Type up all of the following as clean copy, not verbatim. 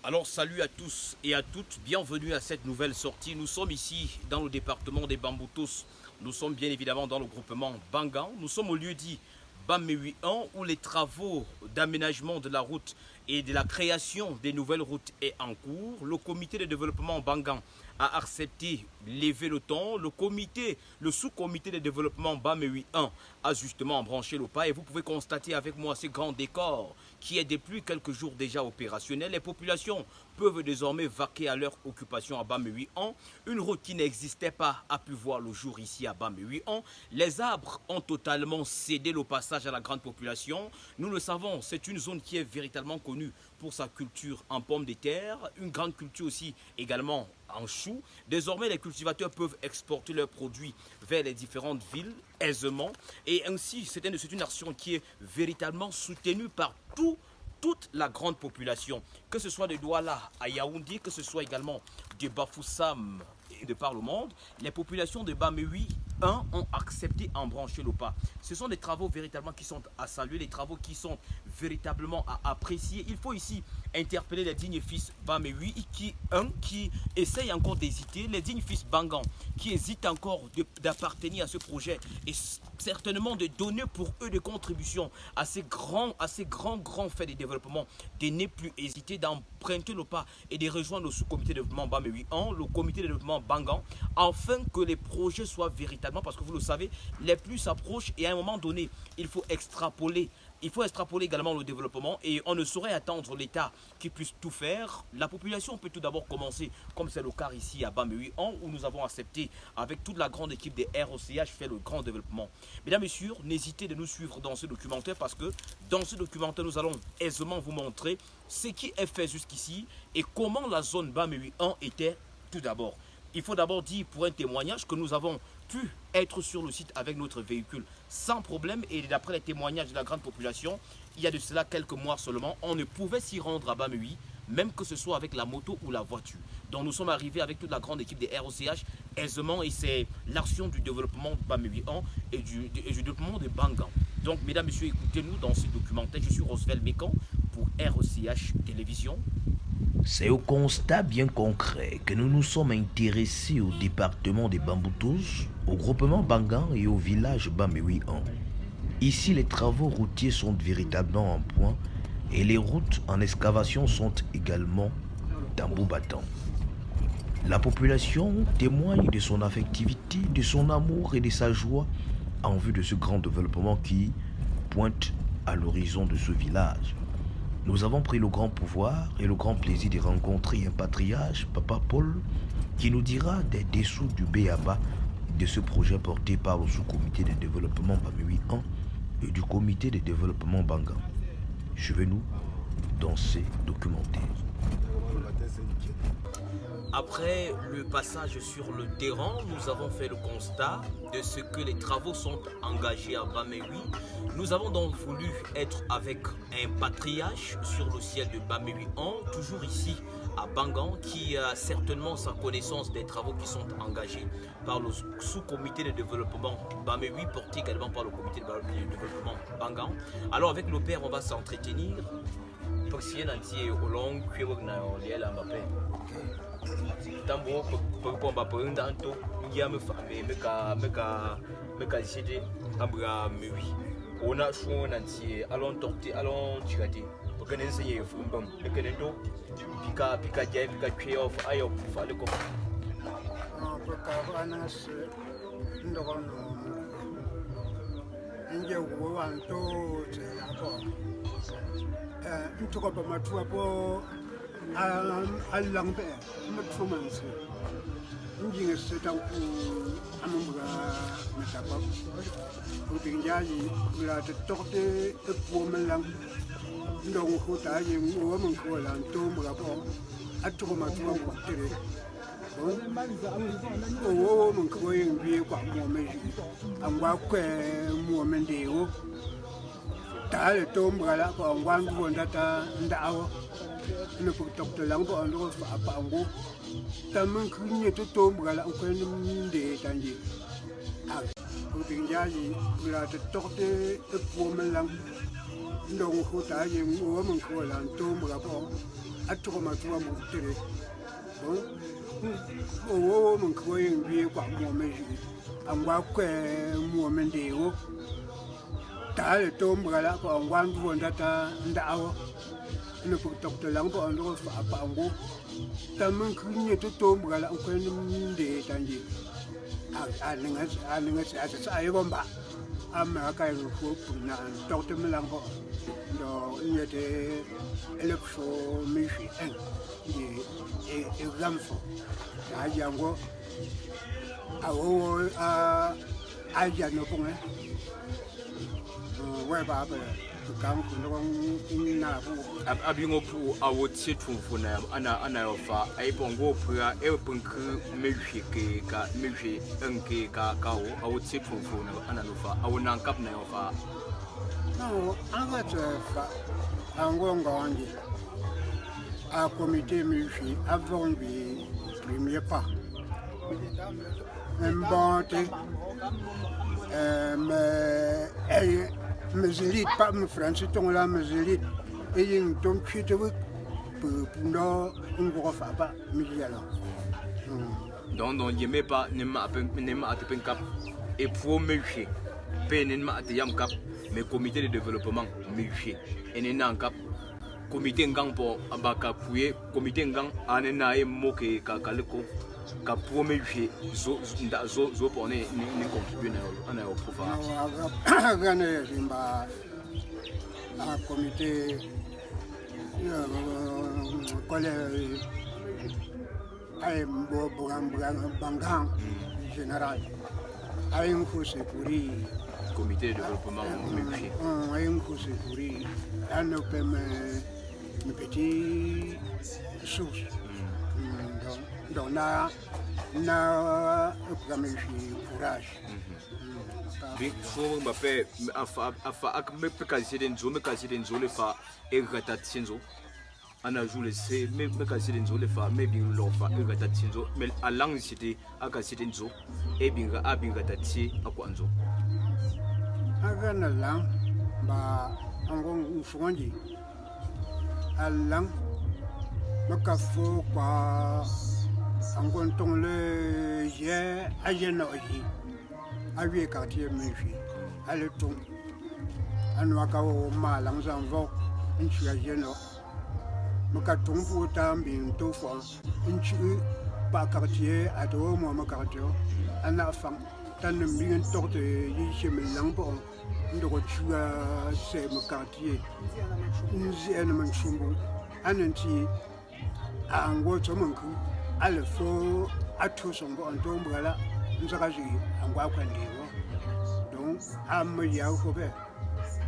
Alors salut à tous et à toutes, bienvenue à cette nouvelle sortie. Nous sommes ici dans le département des Bamboutos. Nous sommes bien évidemment dans le groupement Bangan. Nous sommes au lieu dit Bamewi 1 où les travaux d'aménagement de la route et de la création des nouvelles routes est en cours. Le comité de développement Bangan a accepté lever le ton. Le sous-comité de développement Bamewi 1 a justement branché le pas et vous pouvez constater avec moi ce grand décor qui est depuis quelques jours déjà opérationnel. Les populations peuvent désormais vaquer à leur occupation à Bamewi 1. Une route qui n'existait pas a pu voir le jour ici à Bamewi 1. Les arbres ont totalement cédé le passage à la grande population. Nous le savons, c'est une zone qui est véritablement connue pour sa culture en pommes de terre, une grande culture aussi également en choux. Désormais, les cultivateurs peuvent exporter leurs produits vers les différentes villes aisément. Et ainsi, c'est une action qui est véritablement soutenue par toute la grande population, que ce soit de Douala à Yaoundé, que ce soit également de Bafoussam et de par le monde. Les populations de Bamewi 1 ont accepté en brancher le pas. Ce sont des travaux véritablement qui sont à saluer, des travaux qui sont véritablement à apprécier. Il faut ici interpeller les dignes fils Bamewi qui essayent encore d'hésiter, les dignes fils Bangan qui hésitent encore d'appartenir à ce projet et certainement de donner pour eux des contributions à ces grands faits de développement, de ne plus hésiter, d'emprunter le pas et de rejoindre le sous-comité de développement Bamewi 1, le comité de développement Bangan, afin que les projets soient véritablement, parce que vous le savez, les plus s'approchent et à un moment donné, il faut extrapoler également le développement et on ne saurait attendre l'État qui puisse tout faire. La population peut tout d'abord commencer, comme c'est le cas ici à Bamewi 1, où nous avons accepté avec toute la grande équipe des ROCH faire le grand développement. Mesdames et messieurs, n'hésitez de nous suivre dans ce documentaire parce que dans ce documentaire, nous allons aisément vous montrer ce qui est fait jusqu'ici et comment la zone Bamewi 1 était tout d'abord. Il faut d'abord dire pour un témoignage que nous avons pu être sur le site avec notre véhicule sans problème et d'après les témoignages de la grande population, il y a de cela quelques mois seulement, on ne pouvait s'y rendre à Bamewi, même que ce soit avec la moto ou la voiture. Donc nous sommes arrivés avec toute la grande équipe des ROCH aisément et c'est l'action du développement de Bamewi 1 et du développement de Bangan. Donc mesdames, messieurs, écoutez-nous dans ce documentaire. Je suis Rosvel Mekan pour ROCH Télévision. C'est au constat bien concret que nous nous sommes intéressés au département des Bamboutos, au groupement Bangan et au village Bamewi 1. Ici, les travaux routiers sont véritablement en point et les routes en excavation sont également tambour battant. La population témoigne de son affectivité, de son amour et de sa joie en vue de ce grand développement qui pointe à l'horizon de ce village. Nous avons pris le grand pouvoir et le grand plaisir de rencontrer un patriarche, Papa Paul, qui nous dira des dessous du B.A.B.A. de ce projet porté par le sous-comité de développement Bamewi 1 et du comité de développement Bangan. Suivez-nous dans ces documentaires. Après le passage sur le terrain, nous avons fait le constat de ce que les travaux sont engagés à Bamewi. Nous avons donc voulu être avec un patriarche sur le ciel de Bamewi 1, toujours ici à Bangan, qui a certainement sa connaissance des travaux qui sont engagés par le sous-comité de développement Bamewi, porté également par le comité de développement Bangan. Alors avec le père, on va s'entretenir. Tambo pomba penda nto ngia me fa me ka jede ambra mewi ona sho nanti alon torti alon chigati okene nsenye fumbam ekene ndo pika jai pika kwe of ayo fa le ko ka ana se ndogono nje wo wanto te ako ntoko ba matu apo alang pe performance njinga setan ku amambra metapa upinjaji la te torte e pomelang ndong ko ta ye wo mon ko la ntombra po atoko matu ko tere wo mon ko ye bi kwa mo me angwa kwe mo me ndewo ta le tombra la ko angwa ngo ndata ndawo ne pour docteur lango ando fa pango tamen kunye to tombra la ko nde tanji a ko pinjaji la te torte e pomelang ndong ko ta ye wo mon ko la tombra po atoko matua mo tere bon o mo ko yin bi kwa mo meji angwa kwe mo mendeo tale tombala ko angwa ndu ndata ndawo ne ko tok to lang ko ando fa pa ango tamen kunye to tombala ko nde tanji alinga sa ayo ba amma ka yi ko na tok to melang ko do nyete electro mishi en di example ya jango awo a jano punga we ba ba kam kuno na bu abingo pu awo tsetu funa ana yofa ai bongo pura e punku mishi ke ka mishi enke ka o awo tsetu funa ana nofa awo nan kap na yofa no anga tsefa ango ngongi a comité mishi avant bi premier pas mbonte mes élites pas mes français ton là mes élites et ils t'ont quitté pour non un gros faba milliard donc yeme pas ne ma atepen cap et pour mishi peine ma ateyam cap mais comité de développement mishi et nan cap comité ngang po abaka puye comité ngang anena e moke ka kaleko ka promeje zo pone ni contribuer na yo pouvoir gane rimba la comité kole ay bo bangang général ay un securi comité de développement miché ay un securi an une petite source donc na courage big so Mbappé afa ak me pekasi den zo le fa e gatat sinzo ana joule se me kasi den zo le fa me bi lo fa e gatat sinzo mais alang cité akasi den zo e binga abinga tati akwanzo aga na lang ba angon ufonji alang makafo kwa angon tong le je ajena oji awie quartier mifi ale tong anwa ka o malang zanvo inchi ajeno makatong pu tambi to fo inchi pa quartier ato mo makartio ana fam tan mbingen torte yi chemelang bo ndoko chua se makartier nzi ene manchumbu ananti ango chomanku alfo atosongo antombala nzakaji angwa kwandiwo donc am ya hobe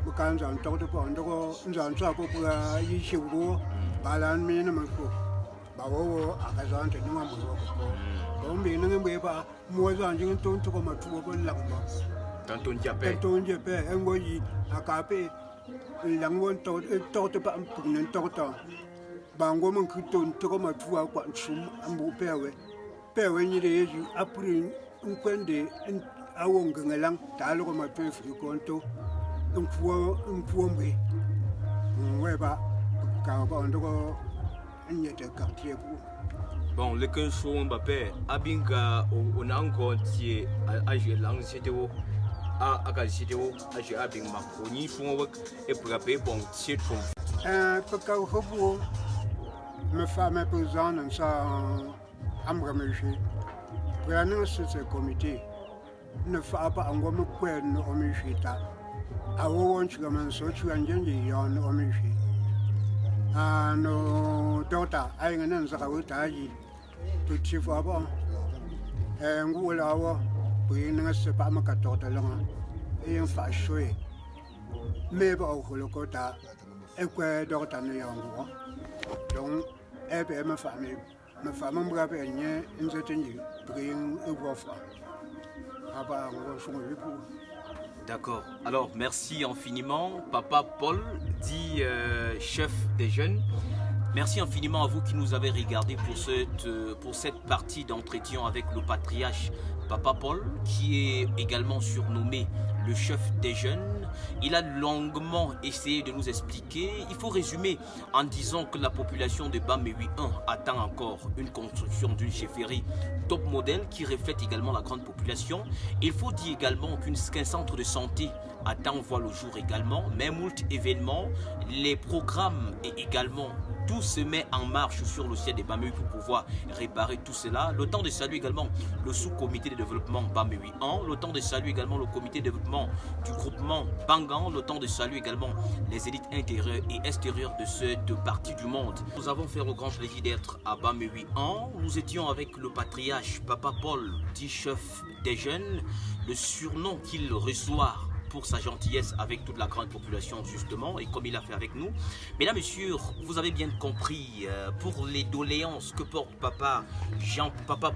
bukanza ntoto po ndoko nzantswa ko kwa yishibwo balan mena manko bawo akazante numa mwo ko bombi ngembe ba mwoza njin tonto ko matuwo ko lakba tanton jape ngoyi akape langwon to pa mpun to bango mon kuton to ko matuwa kwa nchum ambu pewe ni reju apri nkwende awonga ngalang talo ko matuwa konto mpuo mbe weba ka ba ndoko nyete quartier pour bon le que so Mbappé abinga onango tie aje lang citeo aka citeo aje abing makoni fo e prape bon tie tron paka hobo me femme pesant en ça amrameji prana ce comité ne fa pas ngom kwen o mishita awo won chigaman so chiganjenje yon o mishi no daughter ay ngana nzaka wutaji to chifu abo ngula wo buina se pa maka daughter longa en fa shoe me ba o holokota e kwa daughter no yango donc e be ma femme mbra be nye nzetenji brin e wofa aba ngo shungu pour. D'accord. Alors, merci infiniment, Papa Paul, dit chef des jeunes. Merci infiniment à vous qui nous avez regardé pour cette partie d'entretien avec le patriarche Papa Paul, qui est également surnommé le chef des jeunes. Il a longuement essayé de nous expliquer. Il faut résumer en disant que la population de Bamé 8-1 attend encore une construction d'une chefferie top modèle qui reflète également la grande population. Il faut dire également qu'un centre de santé attend voir le jour également, mais moult événements, les programmes et également tout se met en marche sur le ciel des Bamé pour pouvoir réparer tout cela. Le temps de saluer également le sous-comité de développement Bamé 8-1, le temps de saluer également le comité de développement du groupement Bangan, le temps de saluer également les élites intérieures et extérieures de cette partie du monde. Nous avons fait le grand plaisir d'être à Bamé 8-1. Nous étions avec le patriarche Papa Paul, dit chef des jeunes, le surnom qu'il reçoit pour sa gentillesse avec toute la grande population justement, et comme il a fait avec nous. Mesdames, messieurs, vous avez bien compris, pour les doléances que porte Papa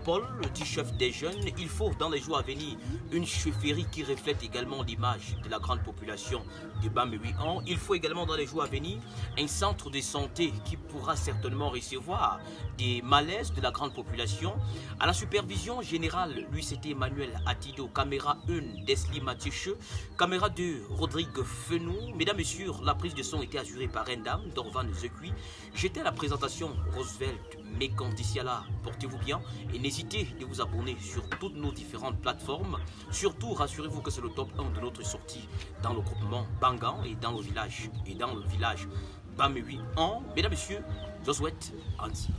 Paul, le dit chef des jeunes, il faut dans les jours à venir une chefferie qui reflète également l'image de la grande population de Bamé 8-1. Il faut également dans les jours à venir un centre de santé qui pourra certainement recevoir des malaises de la grande population. À la supervision générale, lui c'était Emmanuel Atido, caméra 1 Desli Mathieu, caméra 2 Rodrigue Fenou. Mesdames, messieurs, la prise de son était assurée par Endam, Dorvan Zekui. J'étais à la présentation Roosevelt Mekandisiala. Portez-vous bien et n'hésitez de vous abonner sur toutes nos différentes plateformes. Surtout, rassurez-vous que c'est le top 1 de notre sortie dans le groupement Bangan et dans le village Bamé 8-1. Mesdames, messieurs, je souhaite Anti.